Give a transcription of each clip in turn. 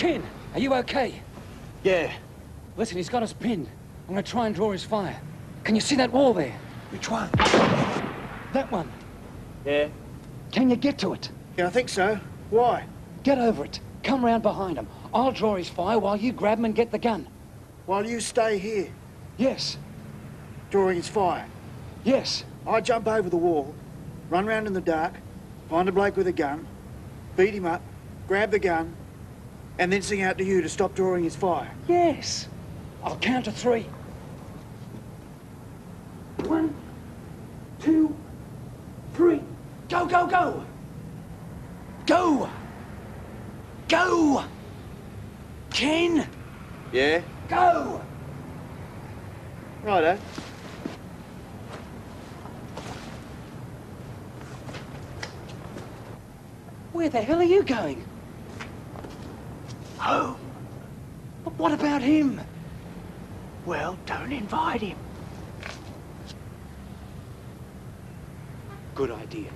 Ken, are you okay? Yeah. Listen, he's got us pinned. I'm gonna try and draw his fire. Can you see that wall there? Which one? That one. Yeah. Can you get to it? Yeah, I think so. Why? Get over it. Come round behind him. I'll draw his fire while you grab him and get the gun. While you stay here, Yes. drawing his fire. Yes. I jump over the wall, run round in the dark, find a bloke with a gun, beat him up, grab the gun, and then sing out to you to stop drawing his fire. Yes. I'll count to 3. 1, 2, 3. Go, go, go! Go! Go! Ken! Yeah? Go! Righto. Where the hell are you going? Home. But what about him? Well, don't invite him. Good idea.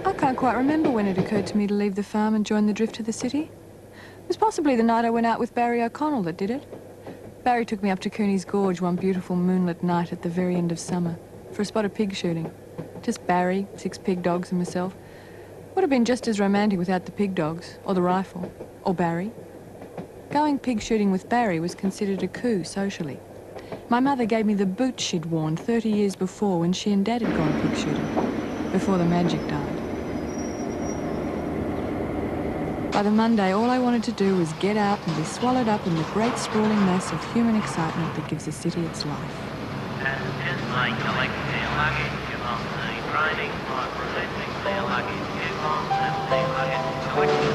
I can't quite remember when it occurred to me to leave the farm and join the drift to the city. It was possibly the night I went out with Barry O'Connell that did it. Barry took me up to Cooney's Gorge one beautiful moonlit night at the very end of summer for a spot of pig shooting. Just Barry, 6 pig dogs and myself. Would have been just as romantic without the pig dogs, or the rifle, or Barry. Going pig shooting with Barry was considered a coup socially. My mother gave me the boots she'd worn 30 years before when she and Dad had gone pig shooting, before the magic died. By the Monday, all I wanted to do was get out and be swallowed up in the great sprawling mass of human excitement that gives a city its life. Passengers may collect their luggage on the training by presenting their luggage coupons and their luggage collection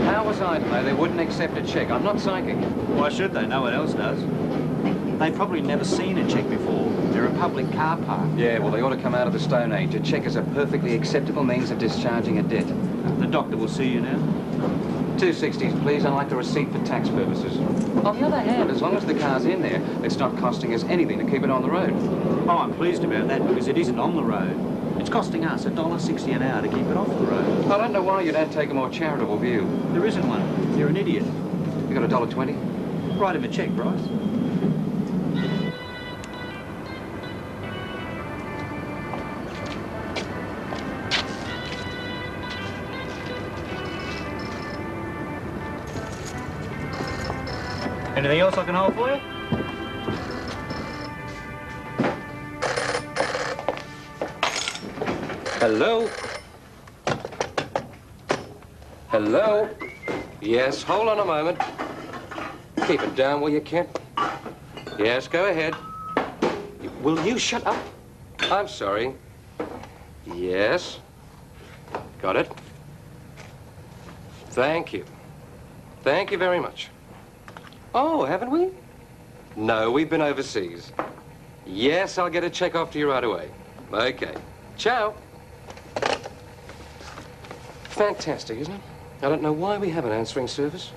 How was I to know they wouldn't accept a cheque? I'm not psychic. Why should they? No one else does. They've probably never seen a cheque before. They're a public car park. Yeah, well, they ought to come out of the Stone Age. A cheque is a perfectly acceptable means of discharging a debt. The doctor will see you now. 260s, please. I'd like the receipt for tax purposes. On the other hand, as long as the car's in there, it's not costing us anything to keep it on the road. Oh, I'm pleased about that because it isn't on the road. It's costing us $1.60 an hour to keep it off the road. I don't know why you don't take a more charitable view. There isn't one. You're an idiot. You got $1.20? Write him a cheque, Bryce. Anything else I can hold for you? Hello? Hello? Yes, hold on a moment. Keep it down, will you, Kent? Yes, go ahead. Will you shut up? I'm sorry. Yes. Got it. Thank you. Thank you very much. Oh, haven't we? No, we've been overseas. Yes, I'll get a check off to you right away. Okay. Ciao. Fantastic, isn't it? I don't know why we have an answering service.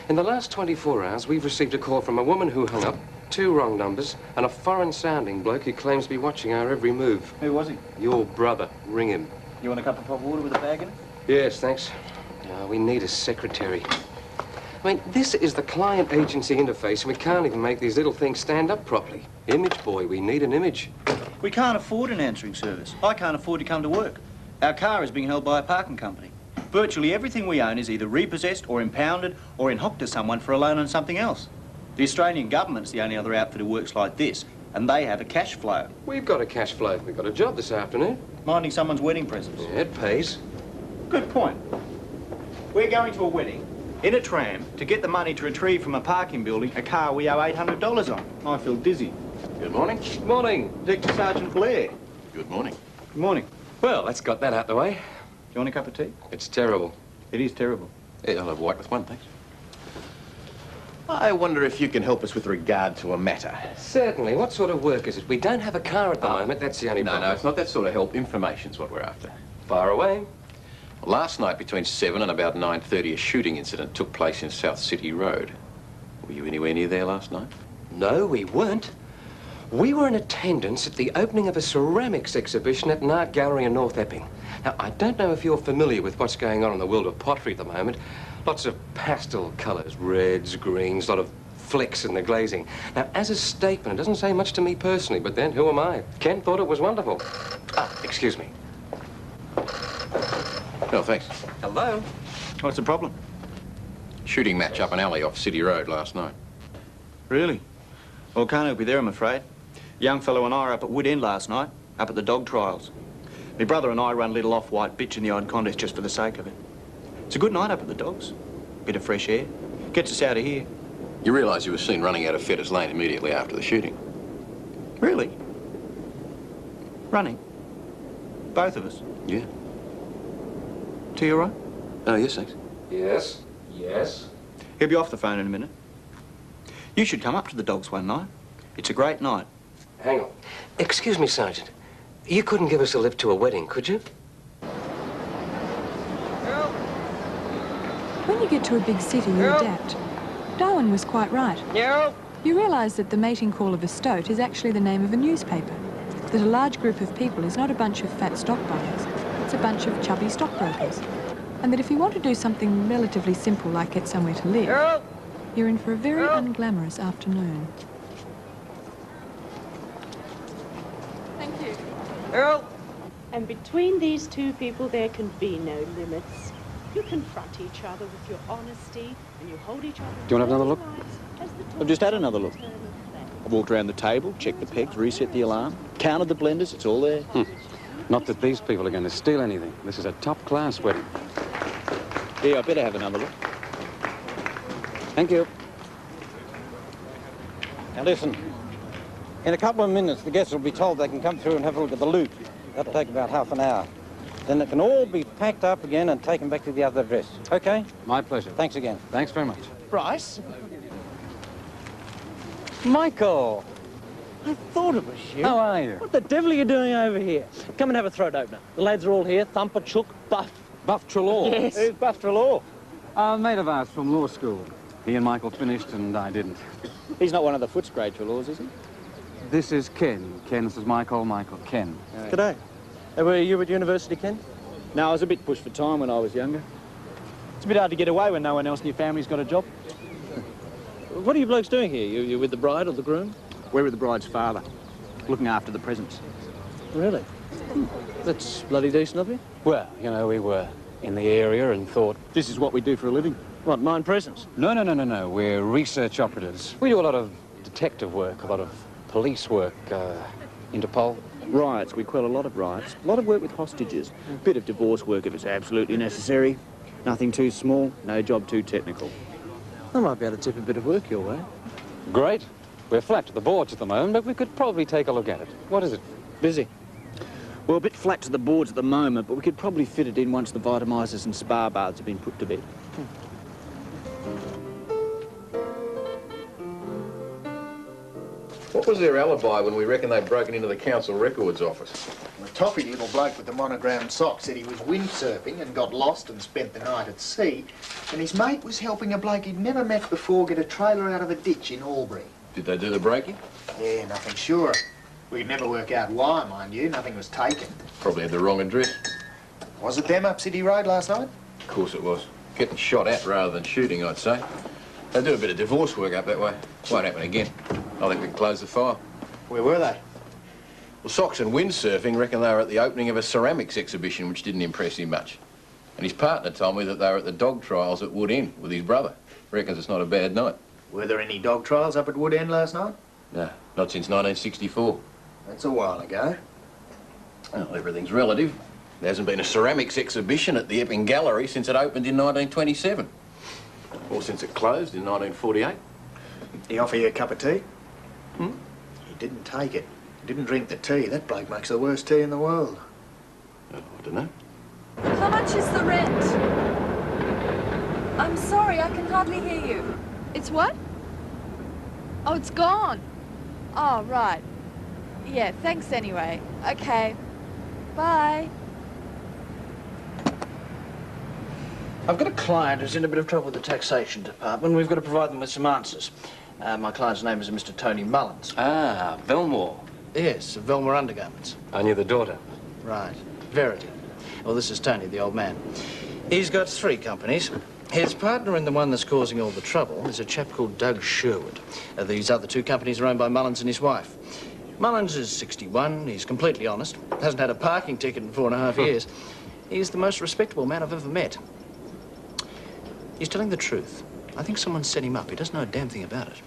In the last 24 hours, we've received a call from a woman who hung up, 2 wrong numbers, and a foreign-sounding bloke who claims to be watching our every move. Who was he? Your brother. Ring him. You want a cup of hot water with a bag in it? Yes, thanks. We need a secretary. I mean, this is the client agency interface, and we can't even make these little things stand up properly. Image boy, we need an image. We can't afford an answering service. I can't afford to come to work. Our car is being held by a parking company. Virtually everything we own is either repossessed or impounded or in hock to someone for a loan on something else. The Australian government's the only other outfit who works like this, and they have a cash flow. We've got a cash flow. We've got a job this afternoon. Minding someone's wedding presents. Yeah, it pays. Good point. We're going to a wedding in a tram to get the money to retrieve from a parking building a car we owe $800 on. I feel dizzy. Good morning. Good morning. Detective Sergeant Blair. Good morning. Good morning. Well, that's got that out the way. Do you want a cup of tea? It's terrible. It is terrible. Yeah, I'll have white with one, thanks. I wonder if you can help us with regard to a matter. Certainly. What sort of work is it? We don't have a car at the moment. That's the only problem. No, it's not that sort of help. Information's what we're after. Far away. Last night between 7 and about 9:30, a shooting incident took place in South City Road. Were you anywhere near there last night? No, we weren't. We were in attendance at the opening of a ceramics exhibition at an art gallery in North Epping. Now, I don't know if you're familiar with what's going on in the world of pottery at the moment. Lots of pastel colours, reds, greens, a lot of flecks in the glazing. Now, as a statement, it doesn't say much to me personally, but then who am I? Ken thought it was wonderful. Ah, excuse me. No, thanks. Hello? What's the problem? Shooting match up an alley off City Road last night. Really? Well, can't help you there, I'm afraid. Young fellow and I were up at Wood End last night, up at the dog trials. My brother and I run a little off-white bitch in the odd contest just for the sake of it. It's a good night up at the dogs. Bit of fresh air. Gets us out of here. You realise you were seen running out of Fetters Lane immediately after the shooting? Really? Running? Both of us? Yeah. To your right? Oh, yes, thanks. Yes? Yes? He'll be off the phone in a minute. You should come up to the dogs one night. It's a great night. Hang on. Excuse me, Sergeant. You couldn't give us a lift to a wedding, could you? When you get to a big city, you adapt. Darwin was quite right. You realise that the mating call of a stoat is actually the name of a newspaper. That a large group of people is not a bunch of fat stock buyers. It's a bunch of chubby stockbrokers. And that if you want to do something relatively simple like get somewhere to live, you're in for a very unglamorous afternoon. Thank you. And between these two people, there can be no limits. You confront each other with your honesty, and you hold each other... Do you want to have another look? I've just had another look. I walked around the table, checked the pegs, reset the alarm, counted the blenders, it's all there. Not that these people are going to steal anything. This is a top-class wedding. Yeah, I better have another look. Thank you. Now listen, in a couple of minutes the guests will be told they can come through and have a look at the loot. That'll take about half an hour. Then it can all be packed up again and taken back to the other address. Okay? My pleasure. Thanks again. Thanks very much. Bryce? Michael! I thought it was you. How are you? What the devil are you doing over here? Come and have a throat opener. The lads are all here. Thumper, Chook, Buff. Buff Trelaw. Yes. Who's Buff Trelaw? A mate of ours from law school. He and Michael finished and I didn't. He's not one of the Footscray Trelaws, is he? This is Ken. Ken, this is Michael. Michael, Ken. G'day. Were you at university, Ken? No, I was a bit pushed for time when I was younger. It's a bit hard to get away when no one else in your family's got a job. What are you blokes doing here? You with the bride or the groom? We're with the bride's father, looking after the presents. Really? That's bloody decent of you. Well, you know, we were in the area and thought... This is what we do for a living. What, mind presents? No. We're research operatives. We do a lot of detective work, a lot of police work, Interpol. Riots, we quell a lot of riots. A lot of work with hostages. A bit of divorce work if it's absolutely necessary. Nothing too small, no job too technical. I might be able to tip a bit of work your way. Great. We're flat to the boards at the moment, but we could probably take a look at it. What is it? Busy. We're a bit flat to the boards at the moment, but we could probably fit it in once the vitamisers and spa baths have been put to bed. What was their alibi when we reckon they'd broken into the council records office? The toffy little bloke with the monogrammed sock said he was windsurfing and got lost and spent the night at sea, and his mate was helping a bloke he'd never met before get a trailer out of a ditch in Albury. Did they do the breaking? Yeah, nothing sure. We could never work out why, mind you. Nothing was taken. Probably had the wrong address. Was it them up City Road last night? Of course it was. Getting shot at rather than shooting, I'd say. They do a bit of divorce work up that way. Won't happen again. I think we can close the file. Where were they? Well, Socks and windsurfing reckon they were at the opening of a ceramics exhibition, which didn't impress him much. And his partner told me that they were at the dog trials at Wood End with his brother. Reckons it's not a bad night. Were there any dog trials up at Wood End last night? No, not since 1964. That's a while ago. Well, everything's relative. There hasn't been a ceramics exhibition at the Epping Gallery since it opened in 1927. Or since it closed in 1948. He offer you a cup of tea? He didn't take it. He didn't drink the tea. That bloke makes the worst tea in the world. I don't know. How much is the rent? I'm sorry, I can hardly hear you. It's what? Oh, it's gone. Oh, right. Yeah, thanks anyway. Okay. Bye. I've got a client who's in a bit of trouble with the taxation department. We've got to provide them with some answers. My client's name is Mr. Tony Mullins. Ah, Belmore. Yes, of Velma Undergarments. I knew the daughter. Right. Verity. Well, this is Tony, the old man. He's got 3 companies. His partner in the one that's causing all the trouble is a chap called Doug Sherwood. These other 2 companies are owned by Mullins and his wife. Mullins is 61. He's completely honest. Hasn't had a parking ticket in 4.5 years. He's the most respectable man I've ever met. He's telling the truth. I think someone set him up. He doesn't know a damn thing about it.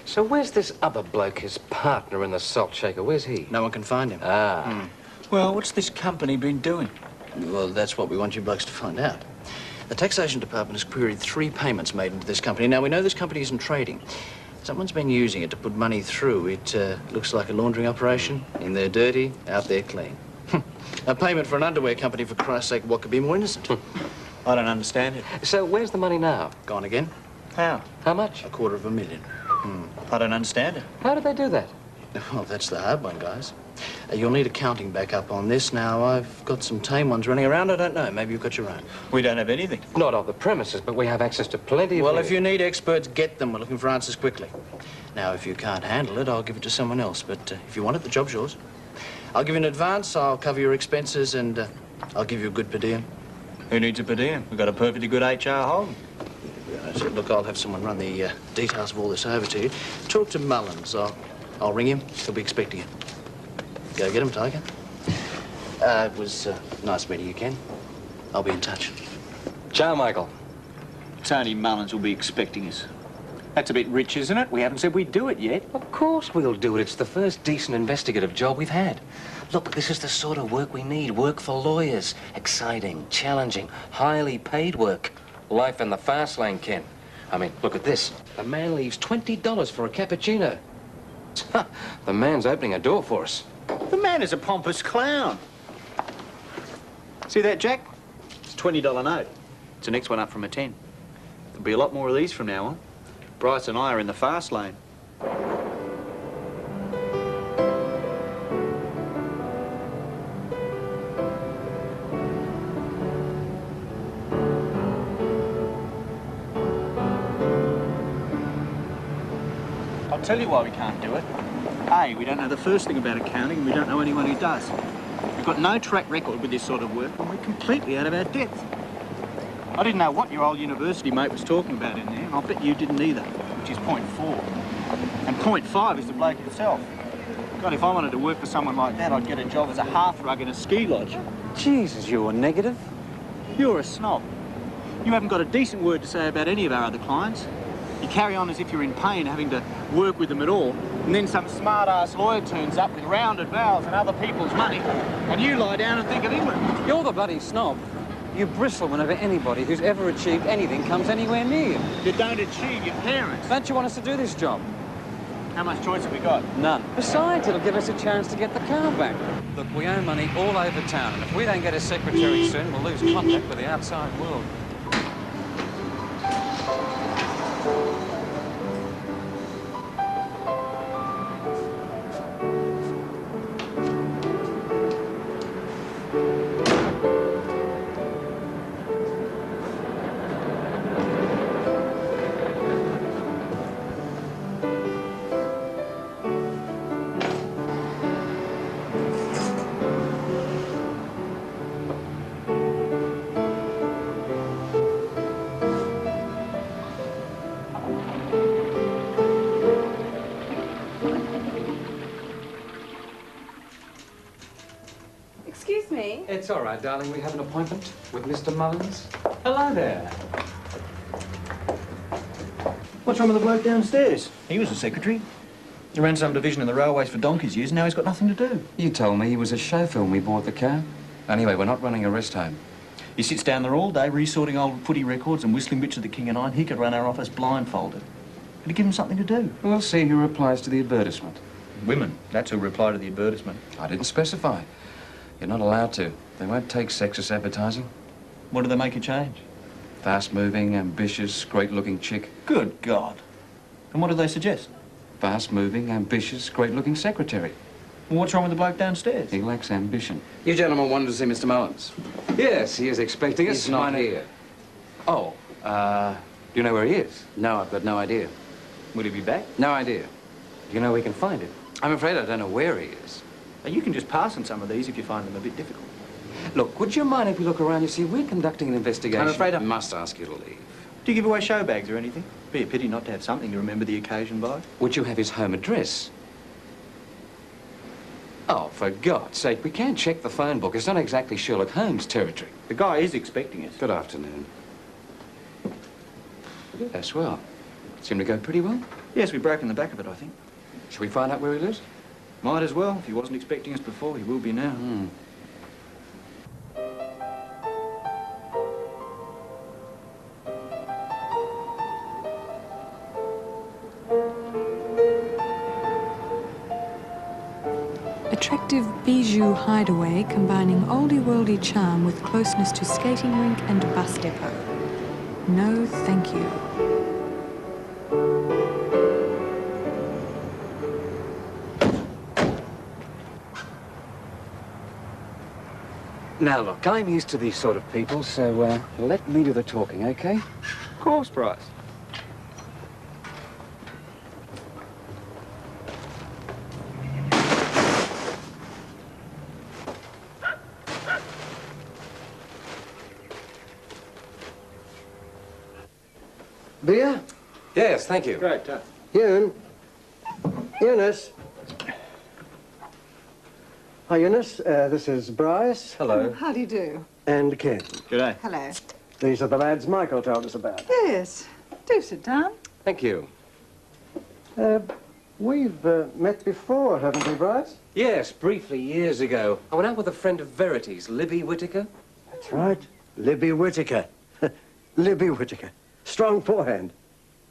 So where's this other bloke, his partner in the salt shaker? Where's he? No one can find him. Ah. Well, what's this company been doing? Well, that's what we want you blokes to find out. The taxation department has queried 3 payments made into this company. Now, we know this company isn't trading. Someone's been using it to put money through. It looks like a laundering operation. In there dirty, out there clean. A payment for an underwear company, for Christ's sake, what could be more innocent? I don't understand it. So where's the money now? Gone again? How? How much? $250,000. I don't understand it. How did they do that? Well, that's the hard one, guys. You'll need accounting back up on this. Now, I've got some tame ones running around. I don't know. Maybe you've got your own. We don't have anything. Not on the premises, but we have access to plenty of... Well, if you need experts, get them. We're looking for answers quickly. Now, if you can't handle it, I'll give it to someone else. But if you want it, the job's yours. I'll give you an advance, I'll cover your expenses, and I'll give you a good per diem. Who needs a per diem? We've got a perfectly good HR hold. Look, I'll have someone run the details of all this over to you. Talk to Mullins. I'll ring him. He'll be expecting you. Go get him, Tiger. It was nice meeting you, Ken. I'll be in touch. Ciao, Michael. Tony Mullins will be expecting us. That's a bit rich, isn't it? We haven't said we'd do it yet. Of course we'll do it. It's the first decent investigative job we've had. Look, this is the sort of work we need. Work for lawyers. Exciting, challenging, highly paid work. Life in the fast lane, Ken. I mean, look at this. The man leaves $20 for a cappuccino. The man's opening a door for us. The man is a pompous clown. See that, Jack? It's a $20 note. It's the next one up from a 10. There'll be a lot more of these from now on. Bryce and I are in the fast lane. I'll tell you why we can't do it. A, we don't know the first thing about accounting, and we don't know anyone who does. We've got no track record with this sort of work, and we're completely out of our depth. I didn't know what your old university mate was talking about in there, and I'll bet you didn't either, which is .4. And .5 is the bloke himself. God, if I wanted to work for someone like that, I'd get a job as a hearthrug in a ski lodge. Jesus, you're negative. You're a snob. You haven't got a decent word to say about any of our other clients. You carry on as if you're in pain having to work with them at all, and then some smart-ass lawyer turns up with rounded vowels and other people's money, and you lie down and think of England. You're the bloody snob. You bristle whenever anybody who's ever achieved anything comes anywhere near you. You don't achieve your parents. Don't you want us to do this job? How much choice have we got? None. Besides, it'll give us a chance to get the car back. Look, we owe money all over town, and if we don't get a secretary soon, we'll lose contact with the outside world. Excuse me? It's all right, darling. We have an appointment with Mr. Mullins. Hello there. What's wrong with the bloke downstairs? He was a secretary. He ran some division in the railways for donkey's years, and now he's got nothing to do. You told me he was a chauffeur when we bought the car. Anyway, we're not running a rest home. He sits down there all day resorting old footy records and whistling bits of the King and I. He could run our office blindfolded. Could you give him something to do? We'll see who replies to the advertisement. Women. That's who reply to the advertisement. I didn't specify. You're not allowed to. They won't take sexist advertising. What do they make you change? Fast-moving, ambitious, great-looking chick. Good God. And what do they suggest? Fast-moving, ambitious, great-looking secretary. Well, what's wrong with the bloke downstairs? He lacks ambition. You gentlemen wanted to see Mr. Mullins? Yes, he is expecting us. He's not here. Oh, do you know where he is? No, I've got no idea. Will he be back? No idea. Do you know where we can find him? I'm afraid I don't know where he is. You can just pass on some of these if you find them a bit difficult. Look, would you mind if we look around? You see, we're conducting an investigation. I'm afraid I must ask you to leave. Do you give away show bags or anything? Be a pity not to have something to remember the occasion by. Would you have his home address? Oh, for God's sake, we can't check the phone book. It's not exactly Sherlock Holmes territory. The guy is expecting us. Good afternoon. Yes, well, seemed to go pretty well. Yes, we've broken the back of it, I think. Shall we find out where he lives? Might as well. If he wasn't expecting us before, he will be now. Attractive bijou hideaway combining oldie-worldy charm with closeness to skating rink and bus depot. No, thank you. Now, look, I'm used to these sort of people, so let me do the talking, okay? Of course, Bryce. Beer? Yes, thank you. Great, tough. Eunice. Hi, Eunice. This is Bryce. Hello. How do you do? And Ken. G'day. Hello. These are the lads Michael told us about. Yes. Do sit down. Thank you. We've met before, haven't we, Bryce? Yes, briefly, years ago. I went out with a friend of Verity's, Libby Whittaker. That's right. Libby Whittaker. Libby Whittaker. Strong forehand.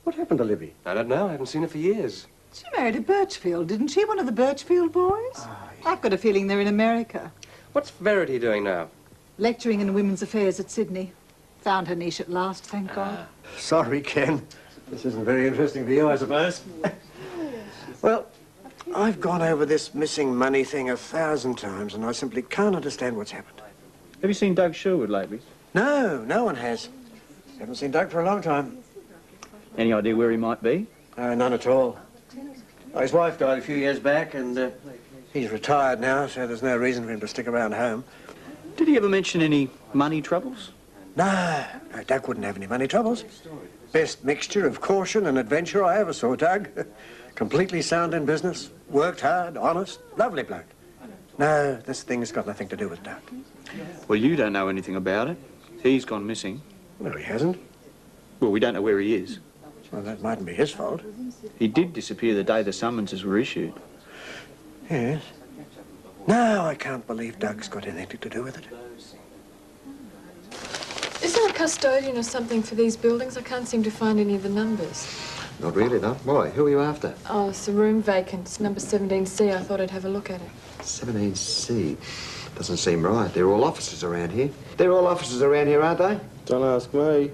What happened to Libby? I don't know. I haven't seen her for years. She married a Birchfield, didn't she? One of the Birchfield boys? Oh, yeah. I've got a feeling they're in America. What's Verity doing now? Lecturing in women's affairs at Sydney. Found her niche at last, thank God. Sorry, Ken. This isn't very interesting to you, I suppose. Well, I've gone over this missing money thing 1,000 times, and I simply can't understand what's happened. Have you seen Doug Sherwood lately? No, no one has. Haven't seen Doug for a long time. Any idea where he might be? None at all. His wife died a few years back, and he's retired now, so there's no reason for him to stick around home. Did he ever mention any money troubles? No, Doug wouldn't have any money troubles. Best mixture of caution and adventure I ever saw, Doug. Completely sound in business, worked hard, honest, lovely bloke. No, this thing's got nothing to do with Doug. Well, you don't know anything about it. He's gone missing. No, he hasn't. Well, we don't know where he is. Well, that mightn't be his fault. He did disappear the day the summonses were issued. Yes. No, I can't believe Doug's got anything to do with it. Is there a custodian or something for these buildings? I can't seem to find any of the numbers. Not really, no. Why? Who are you after? Oh, it's a room vacant. It's number 17C. I thought I'd have a look at it. 17C. Doesn't seem right. They're all officers around here. They're all officers around here, aren't they? Don't ask me.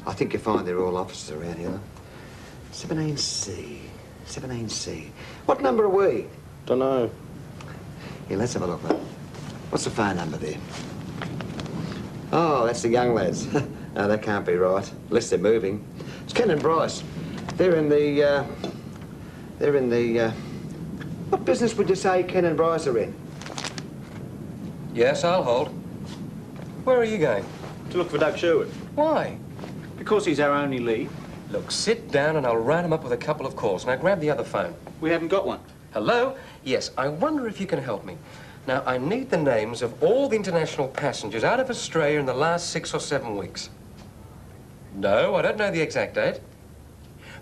I think you'll find they're all officers around here. 17C. 17C. What number are we? Don't know. Here, let's have a look, mate. What's the phone number there? Oh, that's the young lads. No, that can't be right. Unless they're moving. It's Ken and Bryce. They're in the, what business would you say Ken and Bryce are in? Yes, I'll hold. Where are you going? To look for Doug Sherwood. Why? Because he's our only lead. Look, sit down and I'll round him up with a couple of calls. Now, grab the other phone. We haven't got one. Hello? Yes, I wonder if you can help me. Now, I need the names of all the international passengers out of Australia in the last 6 or 7 weeks. No, I don't know the exact date.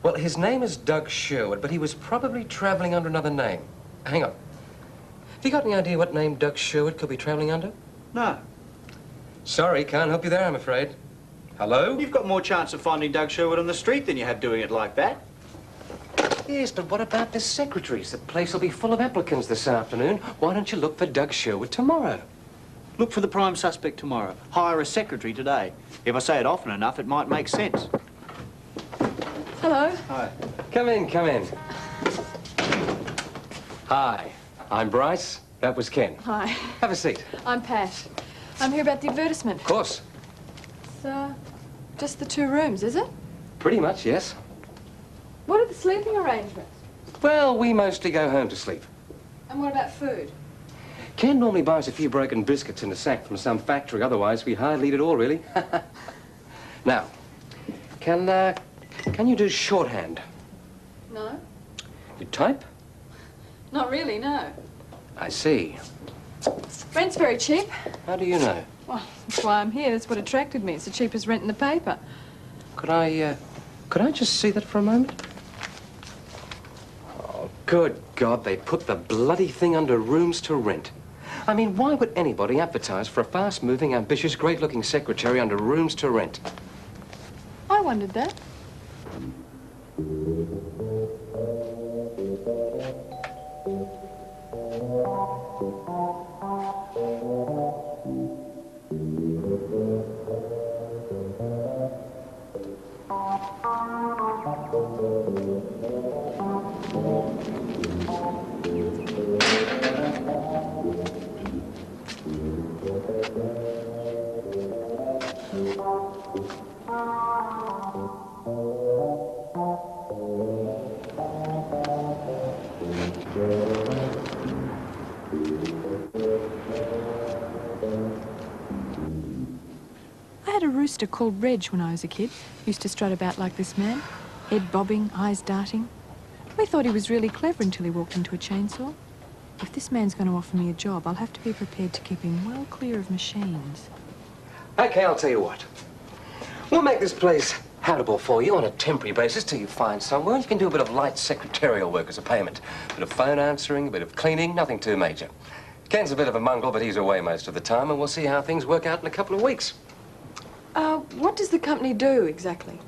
Well, his name is Doug Sherwood, but he was probably travelling under another name. Hang on. Have you got any idea what name Doug Sherwood could be travelling under? No. Sorry, can't help you there, I'm afraid. Hello? You've got more chance of finding Doug Sherwood on the street than you had doing it like that. Yes, but what about the secretaries? The place will be full of applicants this afternoon. Why don't you look for Doug Sherwood tomorrow? Look for the prime suspect tomorrow. Hire a secretary today. If I say it often enough, it might make sense. Hello. Hi. Come in, come in. Hi, I'm Bryce. That was Ken. Hi. Have a seat. I'm Pat. I'm here about the advertisement. Of course. It's, just the 2 rooms, is it? Pretty much, yes. What are the sleeping arrangements? Well, we mostly go home to sleep. And what about food? Ken normally buys a few broken biscuits in a sack from some factory. Otherwise, we hardly eat at all, really. Now, can you do shorthand? No. You type? Not really, no. I see. Rent's very cheap. How do you know? Well, that's why I'm here. That's what attracted me. It's the cheapest rent in the paper. Could I just see that for a moment? Oh, good God, they put the bloody thing under rooms to rent. I mean, why would anybody advertise for a fast-moving, ambitious, great-looking secretary under rooms to rent? I wondered that. I had a rooster called Reg when I was a kid. Used to strut about like this man. Head bobbing, eyes darting. We thought he was really clever until he walked into a chainsaw. If this man's going to offer me a job, I'll have to be prepared to keep him well clear of machines. Okay, I'll tell you what. We'll make this place habitable for you on a temporary basis till you find somewhere. You can do a bit of light secretarial work as a payment. A bit of phone answering, a bit of cleaning, nothing too major. Ken's a bit of a mongrel, but he's away most of the time, and we'll see how things work out in a couple of weeks. What does the company do exactly?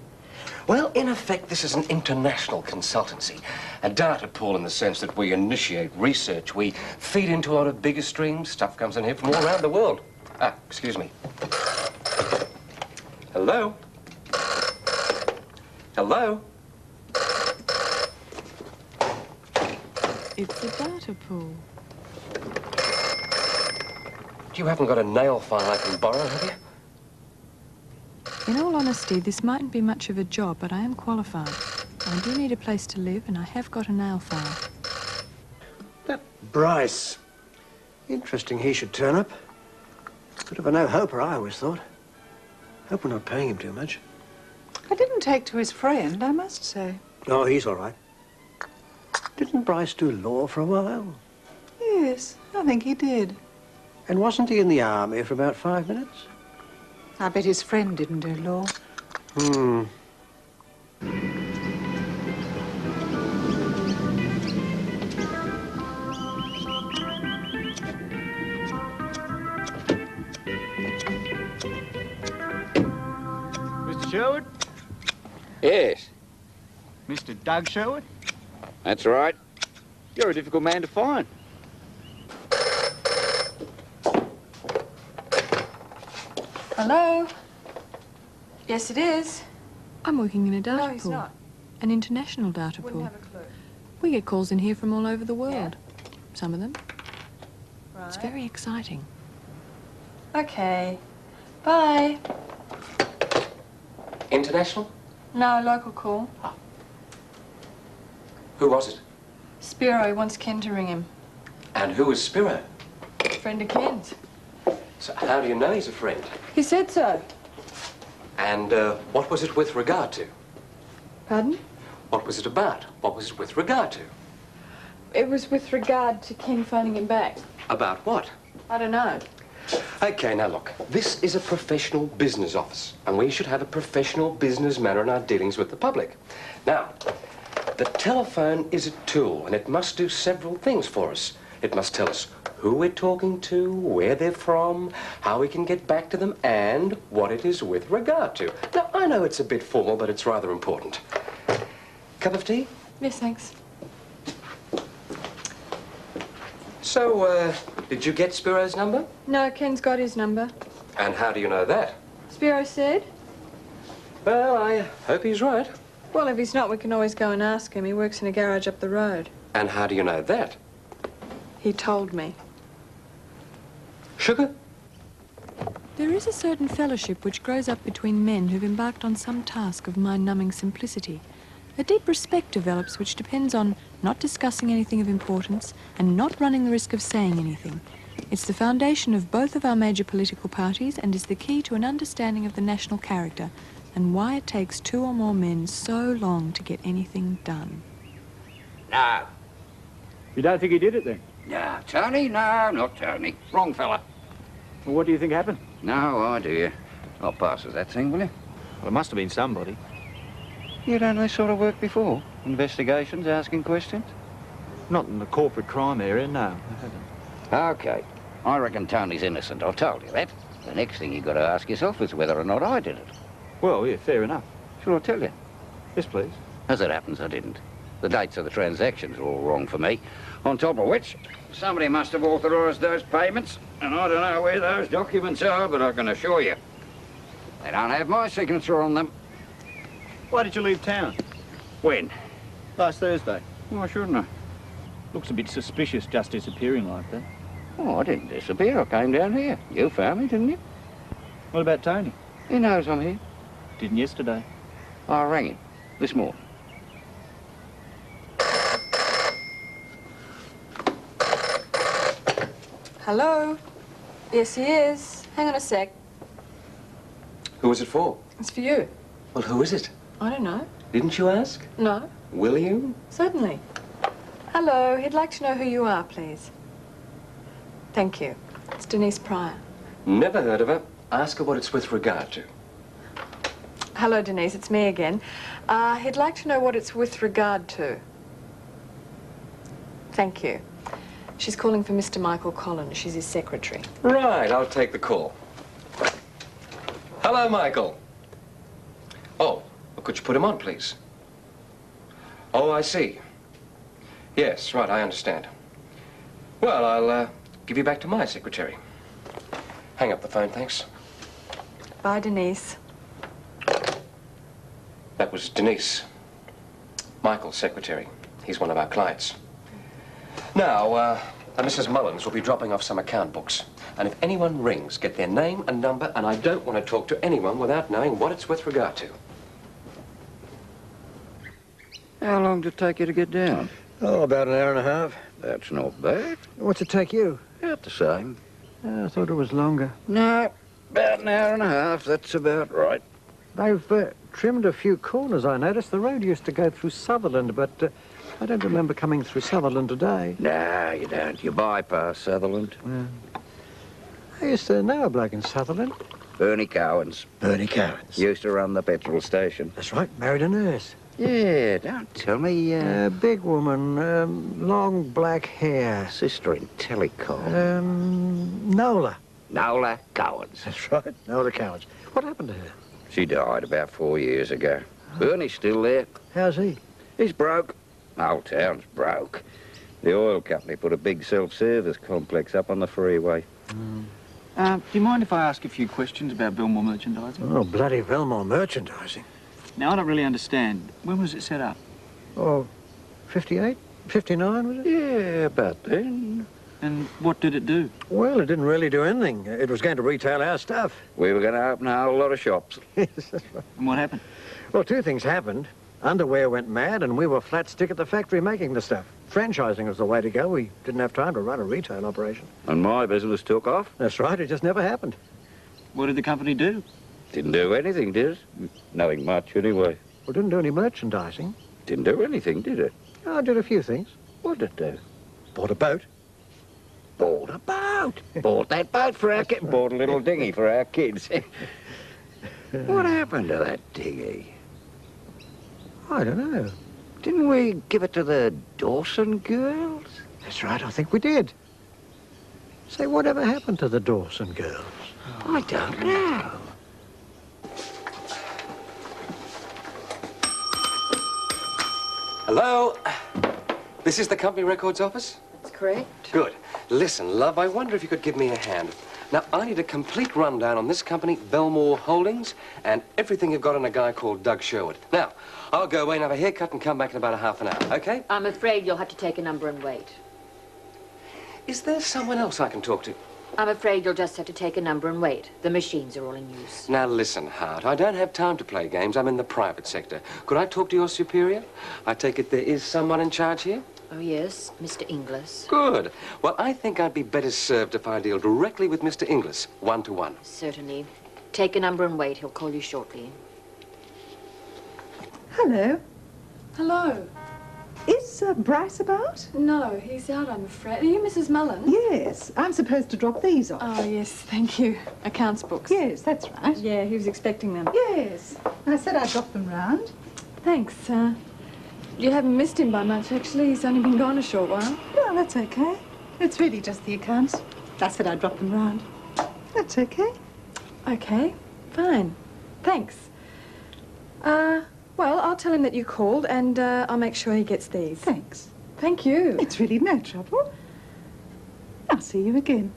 Well, in effect, this is an international consultancy. A data pool in the sense that we initiate research. We feed into a lot of bigger streams. Stuff comes in here from all around the world. Ah, excuse me. Hello? Hello? It's a data pool. You haven't got a nail file I can borrow, have you? In all honesty, this mightn't be much of a job, but I am qualified. I do need a place to live, and I have got a nail file. That Bryce. Interesting he should turn up. Bit of a no-hoper, I always thought. Hope we're not paying him too much. I didn't take to his friend, I must say. Oh, he's all right. Didn't Bryce do law for a while? Yes, I think he did. And wasn't he in the army for about 5 minutes? I bet his friend didn't do law. Hmm. Mr. Sherwood? Yes, Mr. Doug Sherwood? that's right. You're a difficult man to find. Hello? Yes, it is. I'm working in a data No, pool. he's not. An international data Wouldn't pool. have a clue. We get calls in here from all over the world. Yeah? Some of them. Right. It's very exciting. Okay. Bye. International? No, local call. Who was it? Spiro, he wants Ken to ring him. And who is Spiro? Friend of Ken's. So how do you know he's a friend? He said so. And what was it with regard to? Pardon? What was it about? What was it with regard to? It was with regard to Ken phoning him back. About what? I don't know. Okay, now look, this is a professional business office, and we should have a professional business manner in our dealings with the public. Now, the telephone is a tool, and it must do several things for us. It must tell us who we're talking to, where they're from, how we can get back to them, and what it is with regard to. Now, I know it's a bit formal, but it's rather important. Cup of tea? Yes, thanks. So, did you get Spiro's number? No, Ken's got his number. And how do you know that? Spiro said. Well, I hope he's right. Well, if he's not, we can always go and ask him. He works in a garage up the road. And how do you know that? He told me. Sugar? There is a certain fellowship which grows up between men who've embarked on some task of mind-numbing simplicity. A deep respect develops which depends on not discussing anything of importance and not running the risk of saying anything. It's the foundation of both of our major political parties and is the key to an understanding of the national character and why it takes two or more men so long to get anything done. No. You don't think he did it then? No, Tony? No, not Tony. Wrong fella. Well, what do you think happened? No idea. I'll pass us that thing, will you? Well, it must have been somebody. You done this sort of work before? Investigations, asking questions? Not in the corporate crime area, no, I haven't. OK. I reckon Tony's innocent. I've told you that. The next thing you've got to ask yourself is whether or not I did it. Well, yeah, fair enough. Shall I tell you? Yes, please. As it happens, I didn't. The dates of the transactions are all wrong for me. On top of which, somebody must have authorised those payments, and I don't know where those documents are, but I can assure you, they don't have my signature on them. Why did you leave town? When? Last Thursday. Why shouldn't I? Looks a bit suspicious just disappearing like that. Oh, I didn't disappear. I came down here. You found me, didn't you? What about Tony? He knows I'm here. Didn't yesterday. I rang him this morning. Hello? Yes, he is. Hang on a sec. Who was it for? It's for you. Well, who is it? I don't know. Didn't you ask? No. Will you? Certainly. Hello, he'd like to know who you are, please. Thank you. It's Denise Pryor. Never heard of her. Ask her what it's with regard to. Hello, Denise, it's me again. He'd like to know what it's with regard to. Thank you. She's calling for Mr. Michael Collins. She's his secretary. Right, I'll take the call. Hello, Michael. Oh, well, could you put him on, please? Oh, I see. Yes, right, I understand. Well, I'll give you back to my secretary. Hang up the phone, thanks. Bye, Denise. That was Denise. Michael's secretary. He's one of our clients. Now, Mrs. Mullins will be dropping off some account books. And if anyone rings, get their name and number, and I don't want to talk to anyone without knowing what it's with regard to. How long did it take you to get down? Oh, about an hour and a half. That's not bad. What's it take you? About the same. I thought it was longer. No, about an hour and a half. That's about right. They've trimmed a few corners, I noticed. The road used to go through Sutherland, but I don't remember coming through Sutherland today. No, you don't. You bypass Sutherland. Yeah. I used to know a bloke in Sutherland. Bernie Cowans. Bernie Cowans. Used to run the petrol station. That's right, married a nurse. Yeah, don't tell me. Big woman, long black hair. Sister in telecom. Nola. Nola Cowans. That's right, Nola Cowans. What happened to her? She died about 4 years ago. Bernie's still there. How's he? He's broke. The whole town's broke. The oil company put a big self-service complex up on the freeway. Do you mind if I ask a few questions about Belmore merchandising? Oh, bloody Belmore merchandising. Now, I don't really understand. When was it set up? Oh, 58? 59, was it? Yeah, about then. And what did it do? Well, it didn't really do anything. It was going to retail our stuff. We were going to open a whole lot of shops. Yes, that's right. And what happened? Well, two things happened. Underwear went mad and we were flat stick at the factory making the stuff. Franchising was the way to go. We didn't have time to run a retail operation. And my business took off. That's right. It just never happened. What did the company do? Didn't do anything, did it? Nothing much, anyway. Well, didn't do any merchandising. Didn't do anything, did it? I did a few things. What did it do? Bought a boat. Bought a boat. Bought that boat for our kids. Bought a little dinghy for our kids. What happened to that dinghy? I don't know. Didn't we give it to the Dawson girls? That's right, I think we did. Say, whatever happened to the Dawson girls? I don't know. Hello? This is the company records office? That's correct. Good. Listen, love, I wonder if you could give me a hand. Now, I need a complete rundown on this company, Belmore Holdings, and everything you've got on a guy called Doug Sherwood. Now, I'll go away and have a haircut and come back in about a half an hour, okay? I'm afraid you'll have to take a number and wait. Is there someone else I can talk to? I'm afraid you'll just have to take a number and wait. The machines are all in use. Now, listen, Hart, I don't have time to play games. I'm in the private sector. Could I talk to your superior? I take it there is someone in charge here? Oh, yes, Mr. Inglis. Good. Well, I think I'd be better served if I deal directly with Mr. Inglis, one-to-one. Certainly. Take a number and wait. He'll call you shortly. Hello. Hello. Is Bryce about? No, he's out, I'm afraid. Are you Mrs. Mullins? Yes. I'm supposed to drop these off. Oh, yes, thank you. Accounts books. Yes, that's right. Yeah, he was expecting them. Yes. I said I'd drop them round. Thanks. You haven't missed him by much, actually. He's only been gone a short while. No, that's okay. It's really just the accounts. I said I'd drop them round. That's okay. Okay, fine. Thanks. Well, I'll tell him that you called, and I'll make sure he gets these. Thanks. Thank you. It's really no trouble. I'll see you again.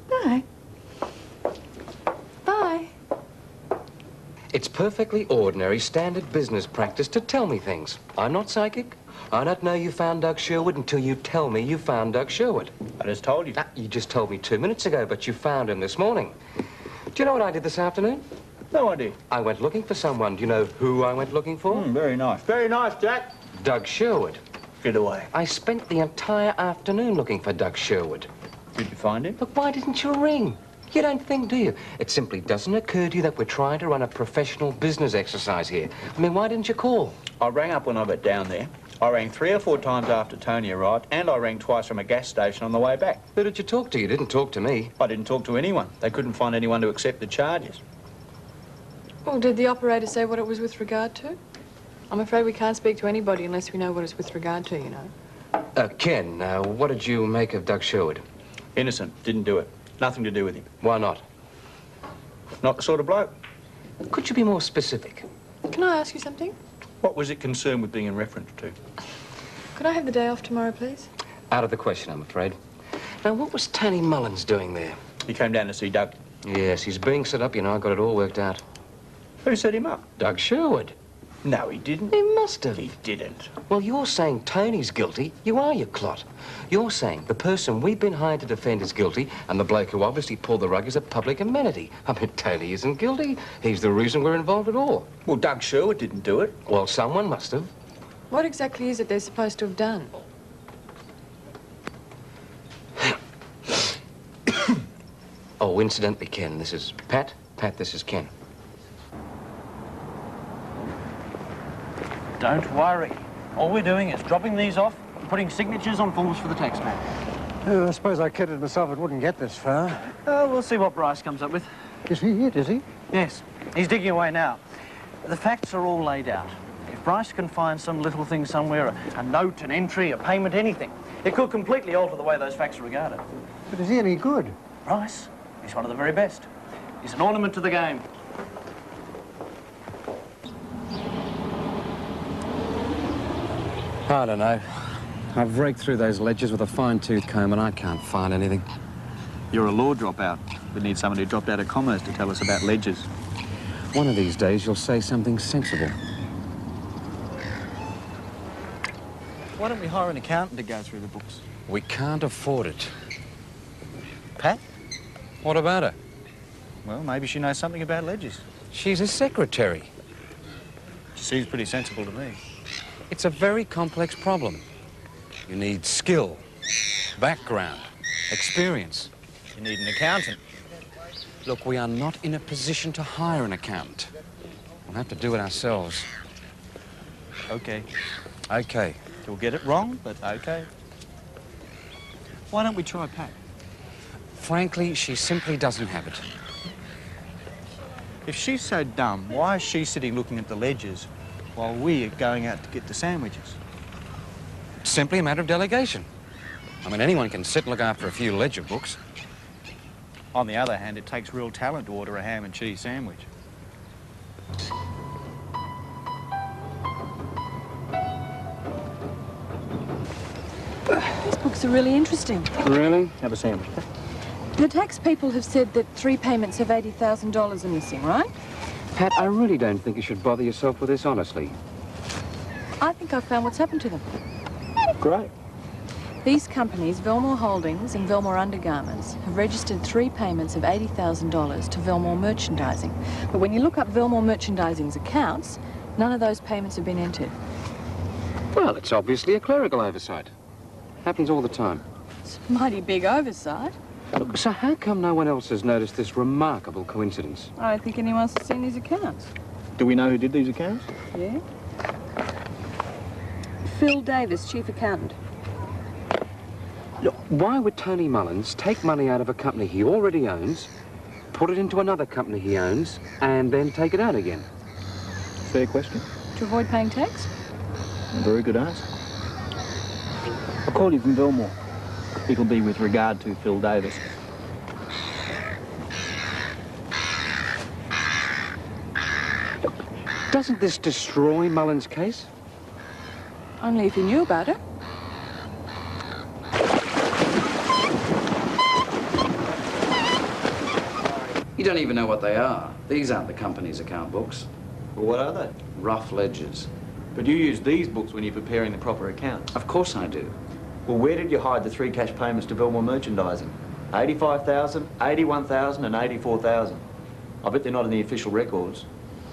Bye. Bye. It's perfectly ordinary, standard business practice to tell me things. I'm not psychic. I don't know you found Doug Sherwood until you tell me you found Doug Sherwood. I just told you. You just told me 2 minutes ago, but you found him this morning. Do you know what I did this afternoon? No idea. I went looking for someone. Do you know who I went looking for? Very nice. Very nice, Jack. Doug Sherwood. Get away. I spent the entire afternoon looking for Doug Sherwood. Did you find him? Look, why didn't you ring? You don't think, do you? It simply doesn't occur to you that we're trying to run a professional business exercise here. I mean, why didn't you call? I rang up when I got down there. I rang 3 or 4 times after Tony arrived, and I rang twice from a gas station on the way back. Who did you talk to? You didn't talk to me. I didn't talk to anyone. They couldn't find anyone to accept the charges. Well, did the operator say what it was with regard to? I'm afraid we can't speak to anybody unless we know what it's with regard to, you know. Ken, what did you make of Doug Sherwood? Innocent. Didn't do it. Nothing to do with him. Why not? Not the sort of bloke. Could you be more specific? Can I ask you something? What was it concerned with being in reference to? Could I have the day off tomorrow, please? Out of the question, I'm afraid. Now, what was Tony Mullins doing there? He came down to see Doug. Yes, he's being set up, you know. I got it all worked out. Who set him up? Doug Sherwood. No, he didn't. He must have. He didn't. Well, you're saying Tony's guilty. You are, you clot. You're saying the person we've been hired to defend is guilty, and the bloke who obviously pulled the rug is a public amenity. I mean, Tony isn't guilty. He's the reason we're involved at all. Well, Doug Sherwood didn't do it. Well, someone must have. What exactly is it they're supposed to have done? Oh, incidentally, Ken, this is Pat. Pat, this is Ken. Don't worry. All we're doing is dropping these off and putting signatures on forms for the taxman. I suppose I kidded myself it wouldn't get this far. Oh, we'll see what Bryce comes up with. Is he it, is he? Yes, he's digging away now. The facts are all laid out. If Bryce can find some little thing somewhere, a note, an entry, a payment, anything, it could completely alter the way those facts are regarded. But is he any good? Bryce, he's one of the very best. He's an ornament to the game. I don't know. I've raked through those ledgers with a fine-tooth comb and I can't find anything. You're a law dropout. We need someone who dropped out of commerce to tell us about ledgers. One of these days you'll say something sensible. Why don't we hire an accountant to go through the books? We can't afford it. Pat? What about her? Well, maybe she knows something about ledgers. She's a secretary. She seems pretty sensible to me. It's a very complex problem. You need skill, background, experience. You need an accountant. Look, we are not in a position to hire an accountant. We'll have to do it ourselves. Okay. Okay. You'll get it wrong, but okay. Why don't we try Pat? Frankly, she simply doesn't have it. If she's so dumb, why is she sitting looking at the ledgers while we are going out to get the sandwiches? Simply a matter of delegation. I mean, anyone can sit and look after a few ledger books. On the other hand, it takes real talent to order a ham and cheese sandwich. These books are really interesting. Really? Have a sandwich. The tax people have said that 3 payments of $80,000 are missing, right? Pat, I really don't think you should bother yourself with this, honestly. I think I've found what's happened to them. Great. These companies, Velmore Holdings and Velmore Undergarments, have registered 3 payments of $80,000 to Velmore Merchandising. But when you look up Velmore Merchandising's accounts, none of those payments have been entered. Well, it's obviously a clerical oversight. Happens all the time. It's a mighty big oversight. Look, so how come no one else has noticed this remarkable coincidence? I don't think anyone's seen these accounts. Do we know who did these accounts? Yeah? Phil Davis, Chief Accountant. Look, why would Tony Mullins take money out of a company he already owns, put it into another company he owns, and then take it out again? Fair question. To avoid paying tax? A very good answer. I'll call you from Belmore. It'll be with regard to Phil Davis. Doesn't this destroy Mullins' case? Only if you knew about it. You don't even know what they are. These aren't the company's account books. Well, what are they? Rough ledgers. But you use these books when you're preparing the proper account. Of course I do. Well, where did you hide the 3 cash payments to Belmore Merchandising? 85,000, 81,000 and 84,000. I bet they're not in the official records.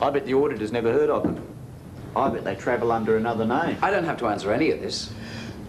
I bet the auditors never heard of them. I bet they travel under another name. I don't have to answer any of this.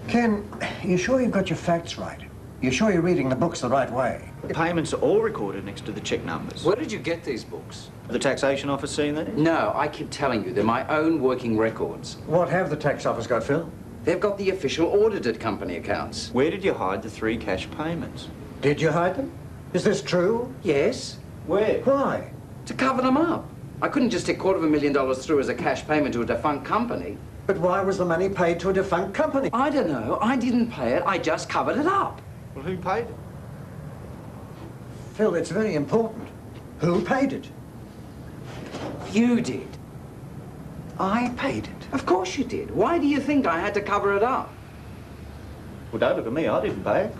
Ken, you sure you've got your facts right? You sure you're reading the books the right way? The payments are all recorded next to the check numbers. Where did you get these books? The taxation office seen that? No, I keep telling you, they're my own working records. What have the tax office got, Phil? They've got the official audited company accounts. Where did you hide the 3 cash payments? Did you hide them? Is this true? Yes. Where? Why? To cover them up. I couldn't just take $250,000 through as a cash payment to a defunct company. But why was the money paid to a defunct company? I don't know. I didn't pay it. I just covered it up. Well, who paid it? Phil, it's very important. Who paid it? You did. I paid it. Of course you did. Why do you think I had to cover it up? Well, don't look at me. I didn't pay it.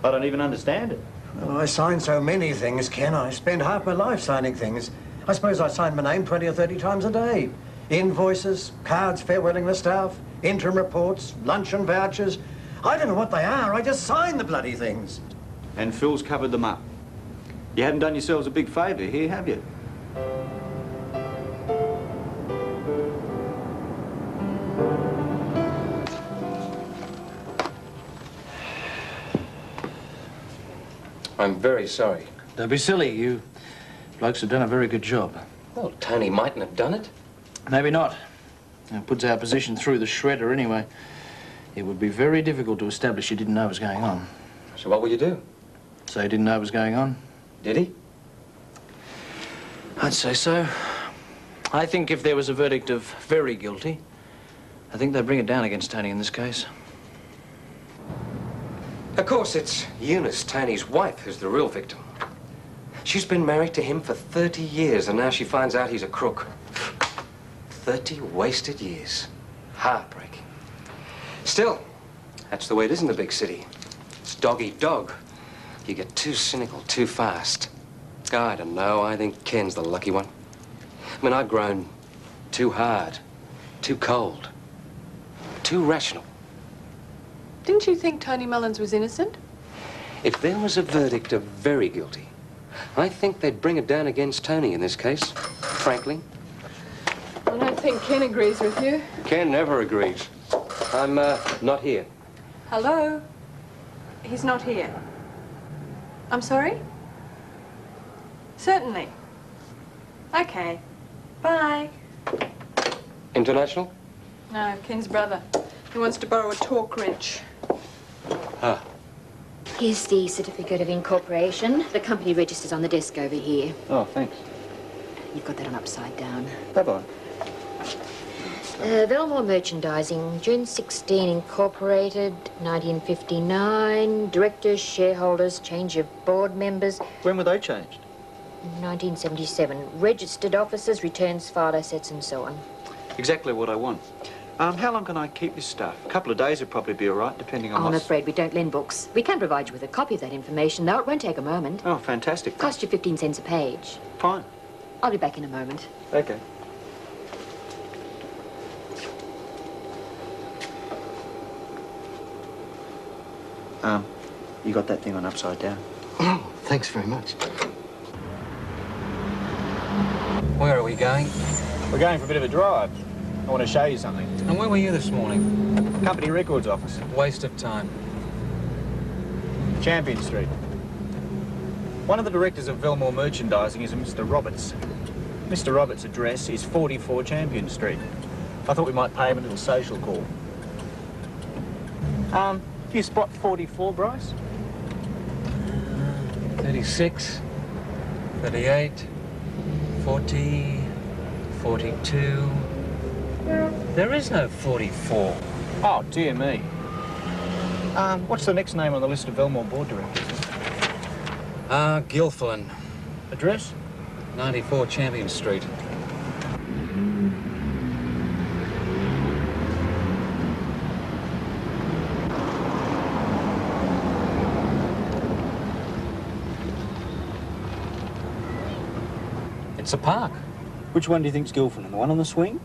I don't even understand it. Well, I sign so many things, Ken. I spend half my life signing things. I suppose I sign my name 20 or 30 times a day. Invoices, cards farewelling the staff, interim reports, luncheon vouchers. I don't know what they are. I just sign the bloody things. And Phil's covered them up. You hadn't done yourselves a big favour here, have you? I'm very sorry. Don't be silly. You blokes have done a very good job. Well, Tony mightn't have done it. Maybe not. It puts our position through the shredder anyway. It would be very difficult to establish you didn't know what was going on. So what will you do? So he didn't know what was going on? Did he? I'd say so. I think if there was a verdict of very guilty, I think they'd bring it down against Tony in this case. Of course, it's Eunice, Tony's wife, who's the real victim. She's been married to him for 30 years, and now she finds out he's a crook. 30 wasted years. Heartbreaking. Still, that's the way it is in the big city. It's dog eat dog. You get too cynical too fast. I don't know. I think Ken's the lucky one. I mean, I've grown too hard, too cold, too rational. Didn't you think Tony Mullins was innocent? If there was a verdict of very guilty, I think they'd bring it down against Tony in this case, frankly. I don't think Ken agrees with you. Ken never agrees. I'm not here. Hello? He's not here. I'm sorry? Certainly. Okay. Bye. International? No, Ken's brother. He wants to borrow a torque wrench. Ah. Here's the certificate of incorporation. The company registers on the desk over here. Oh, thanks. You've got that on upside down. Bye-bye. Velmore Merchandising, June 16, incorporated, 1959. Directors, shareholders, change of board members. When were they changed? 1977. Registered officers, returns, filed assets, and so on. Exactly what I want. How long can I keep this stuff? A couple of days would probably be all right, depending on I'm what's... afraid we don't lend books. We can provide you with a copy of that information, though it won't take a moment. Oh, fantastic. Cost you 15 cents a page. Fine. I'll be back in a moment. Okay. You got that thing on upside down? Oh, thanks very much. Where are we going? We're going for a bit of a drive. I want to show you something. And where were you this morning? Company Records office. Waste of time. Champion Street. One of the directors of Velmore Merchandising is a Mr. Roberts. Mr. Roberts' address is 44 Champion Street. I thought we might pay him a little social call. Do you spot 44, Bryce? 36, 38, 40, 42. There is no 44. Oh, dear me. What's the next name on the list of Velmore board directors? Gilfillan. Address? 94 Champion Street. It's a park. Which one do you think's Gilfillan? The one on the swing?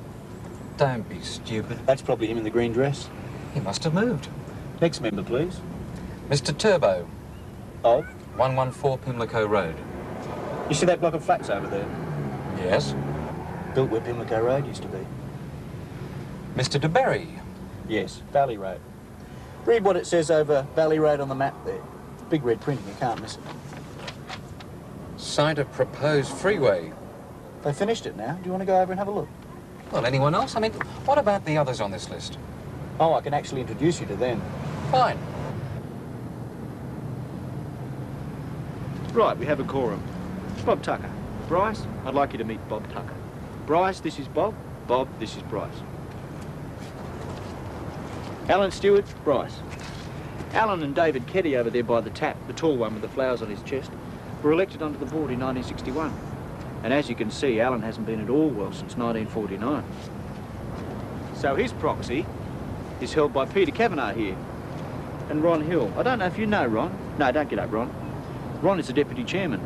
Don't be stupid. That's probably him in the green dress. He must have moved. Next member, please. Mr. Turbo. Of? 114 Pimlico Road. You see that block of flats over there? Yes. Built where Pimlico Road used to be. Mr. DeBerry. Yes, Valley Road. Read what it says over Valley Road on the map there. Big red printing, you can't miss it. Site of proposed freeway. They finished it now. Do you want to go over and have a look? Well, anyone else? I mean, what about the others on this list? Oh, I can actually introduce you to them. Fine. Right, we have a quorum. Bob Tucker. Bryce, I'd like you to meet Bob Tucker. Bryce, this is Bob. Bob, this is Bryce. Alan Stewart, Bryce. Alan and David Keddy over there by the tap, the tall one with the flowers on his chest, were elected onto the board in 1961. And as you can see, Alan hasn't been at all well since 1949. So his proxy is held by Peter Kavanagh here and Ron Hill. I don't know if you know Ron. No, don't get up, Ron. Ron is the deputy chairman.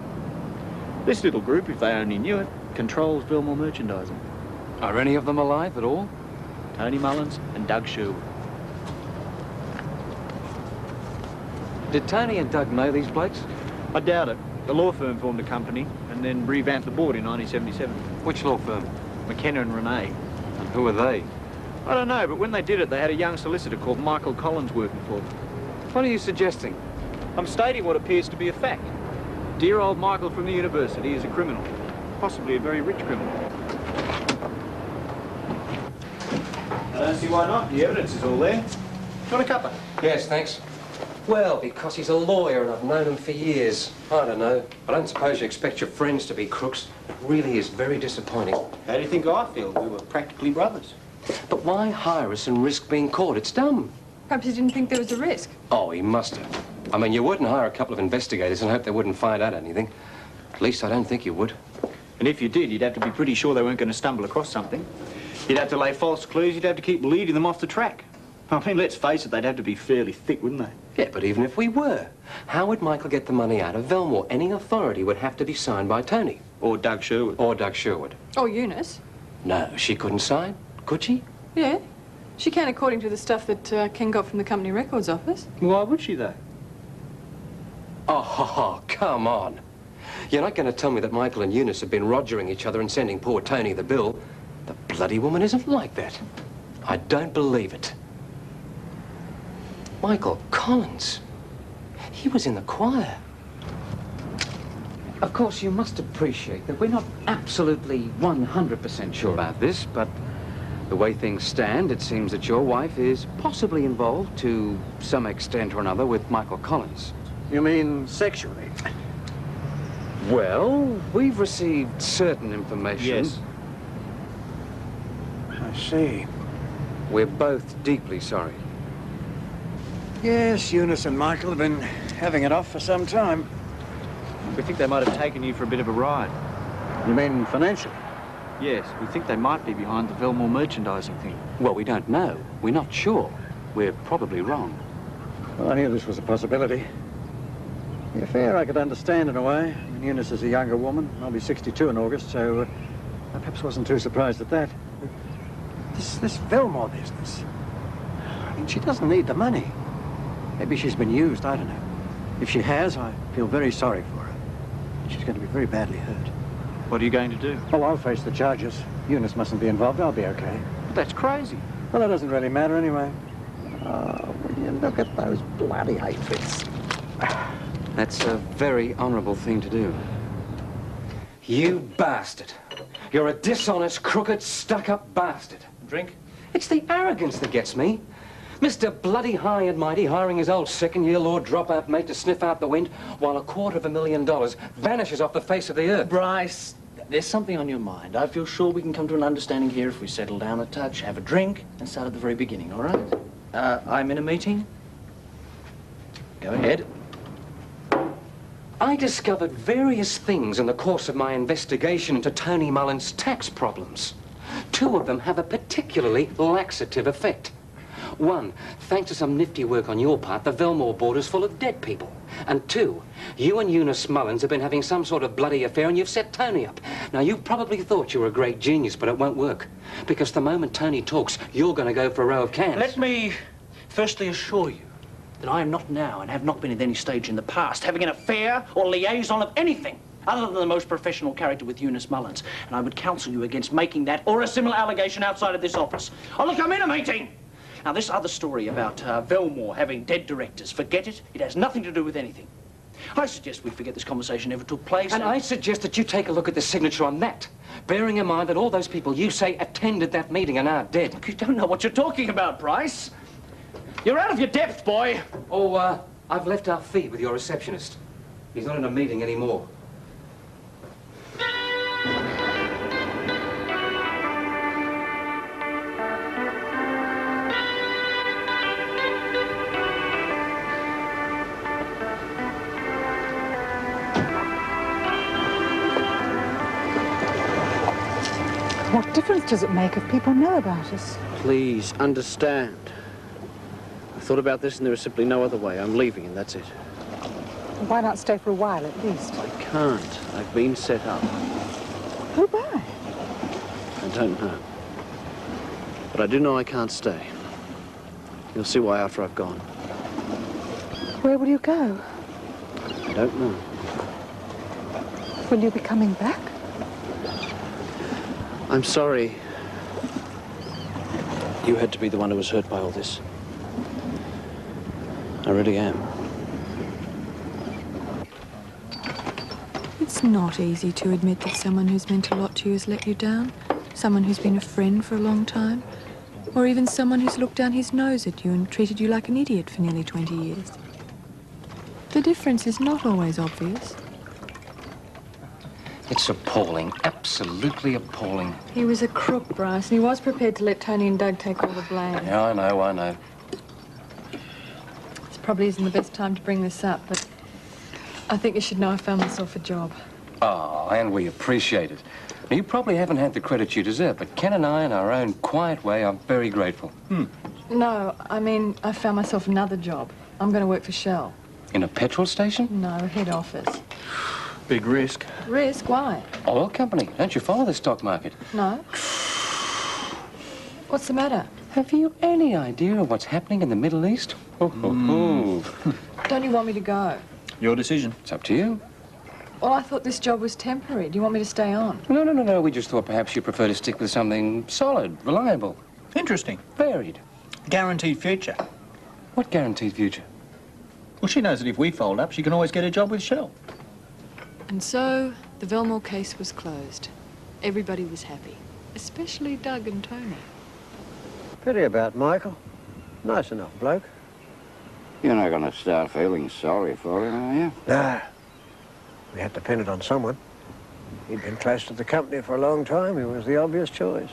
This little group, if they only knew it, controls Velmore Merchandising. Are any of them alive at all? Tony Mullins and Doug Sherwood. Did Tony and Doug know these blokes? I doubt it. The law firm formed a company and then revamped the board in 1977. Which law firm? McKenna and Renee. And who are they? I don't know, but when they did it, they had a young solicitor called Michael Collins working for them. What are you suggesting? I'm stating what appears to be a fact. Dear old Michael from the university is a criminal. Possibly a very rich criminal. I don't see why not. The evidence is all there. Do you want a cuppa? Yes, thanks. Well, because he's a lawyer and I've known him for years. I don't know. I don't suppose you expect your friends to be crooks. It really is very disappointing. How do you think I feel? We were practically brothers. But why hire us and risk being caught? It's dumb. Perhaps you didn't think there was a risk. Oh, he must have. I mean, you wouldn't hire a couple of investigators and hope they wouldn't find out anything. At least I don't think you would. And if you did, you'd have to be pretty sure they weren't going to stumble across something. You'd have to lay false clues. You'd have to keep leading them off the track. I mean, let's face it, they'd have to be fairly thick, wouldn't they? Yeah, but even if we were, how would Michael get the money out of Velmore? Any authority would have to be signed by Tony. Or Doug Sherwood. Or Doug Sherwood. Or Eunice. No, she couldn't sign, could she? Yeah. She can, according to the stuff that Ken got from the company records office. Why would she, though? Oh, come on. You're not going to tell me that Michael and Eunice have been rogering each other and sending poor Tony the bill. The bloody woman isn't like that. I don't believe it. Michael Collins. He was in the choir. Of course, you must appreciate that we're not absolutely 100% sure about this, but the way things stand, it seems that your wife is possibly involved to some extent or another with Michael Collins. You mean sexually? Well, we've received certain information. Yes. I see. We're both deeply sorry. Yes, Eunice and Michael have been having it off for some time. We think they might have taken you for a bit of a ride. You mean financially? Yes, we think they might be behind the Velmore merchandising thing. Well, we don't know. We're not sure. We're probably wrong. Well, I knew this was a possibility. The affair I could understand in a way. I mean, Eunice is a younger woman. I'll be 62 in August, so I perhaps wasn't too surprised at that. This Velmore business. I mean, she doesn't need the money. Maybe she's been used, I don't know. If she has, I feel very sorry for her. She's going to be very badly hurt. What are you going to do? Oh, I'll face the charges. Eunice mustn't be involved. I'll be okay. But that's crazy. Well, that doesn't really matter anyway. Oh, will you look at those bloody aphids. That's a very honourable thing to do. You bastard. You're a dishonest, crooked, stuck-up bastard. Drink? It's the arrogance that gets me. Mr. Bloody High and Mighty hiring his old second-year law dropout mate to sniff out the wind while $250,000 vanishes off the face of the earth. Bryce, there's something on your mind. I feel sure we can come to an understanding here if we settle down a touch, have a drink, and start at the very beginning, all right? I'm in a meeting. Go ahead. I discovered various things in the course of my investigation into Tony Mullen's tax problems. 2 of them have a particularly laxative effect. 1, thanks to some nifty work on your part, the Velmore border's full of dead people. And 2, you and Eunice Mullins have been having some sort of bloody affair and you've set Tony up. Now, you probably thought you were a great genius, but it won't work. Because the moment Tony talks, you're going to go for a row of cans. Let me firstly assure you that I am not now and have not been at any stage in the past having an affair or liaison of anything other than the most professional character with Eunice Mullins. And I would counsel you against making that or a similar allegation outside of this office. Oh, look, I'm in a meeting! Now, this other story about Velmore having dead directors, forget it. It has nothing to do with anything. I suggest we forget this conversation ever took place. And I suggest that you take a look at the signature on that, bearing in mind that all those people you say attended that meeting are now dead. Look, you don't know what you're talking about, Bryce. You're out of your depth, boy. Oh, I've left our fee with your receptionist. He's not in a meeting anymore. What difference does it make if people know about us? Please, understand. I thought about this and there is simply no other way. I'm leaving and that's it. Why not stay for a while at least? I can't. I've been set up. Oh, why? I don't know. But I do know I can't stay. You'll see why after I've gone. Where will you go? I don't know. Will you be coming back? I'm sorry. You had to be the one who was hurt by all this. I really am. It's not easy to admit that someone who's meant a lot to you has let you down. Someone who's been a friend for a long time. Or even someone who's looked down his nose at you and treated you like an idiot for nearly 20 years. The difference is not always obvious. It's appalling, absolutely appalling. He was a crook, Bryce, and he was prepared to let Tony and Doug take all the blame. Yeah, I know. This probably isn't the best time to bring this up, but I think you should know I found myself a job. Oh, and we appreciate it. Now, you probably haven't had the credit you deserve, but Ken and I, in our own quiet way, are very grateful. No, I mean, I found myself another job. I'm going to work for Shell. In a petrol station? No, head office. Big risk. Risk? Why? Oil company. Don't you follow the stock market? No. What's the matter? Have you any idea of what's happening in the Middle East? Don't you want me to go? Your decision. It's up to you. Well, I thought this job was temporary. Do you want me to stay on? No. We just thought perhaps you prefer to stick with something solid, reliable. Interesting. Varied. Guaranteed future. What guaranteed future? Well, she knows that if we fold up, she can always get a job with Shell. And so, the Velmore case was closed. Everybody was happy, especially Doug and Tony. Pity about Michael. Nice enough bloke. You're not going to start feeling sorry for him, are you? No. We had to pin it on someone. He'd been close to the company for a long time. He was the obvious choice.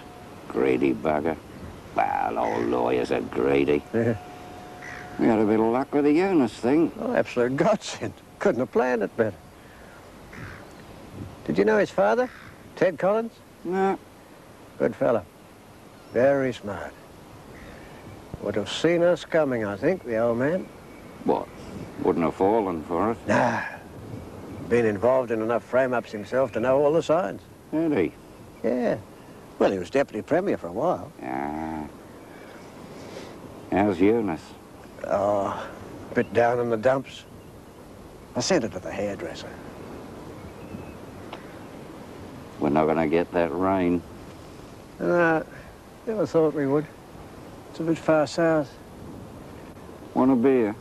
Greedy bugger. Well, all lawyers are greedy. Yeah. We had a bit of luck with the Eunice thing. Oh, absolute godsend. Couldn't have planned it better. Did you know his father, Ted Collins? No. Good fella. Very smart. Would have seen us coming, I think, the old man. What? Wouldn't have fallen for it? Nah. Been involved in enough frame-ups himself to know all the signs. Had he? Yeah. Well, he was Deputy Premier for a while. Ah. How's Eunice? Oh, a bit down in the dumps. I sent her to the hairdresser. We're not going to get that rain. Never thought we would. It's a bit far south. Want a beer?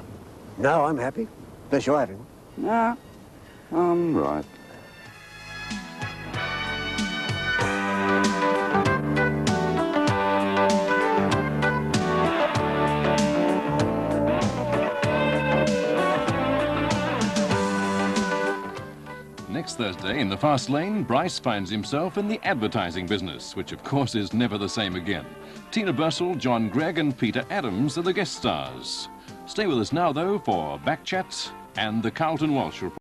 No, I'm happy. Unless you're having one. No, I'm right. Next Thursday, in the fast lane, Bryce finds himself in the advertising business, which of course is never the same again. Tina Bursell, John Gregg and Peter Adams are the guest stars. Stay with us now, though, for Backchat and the Carlton Walsh Report.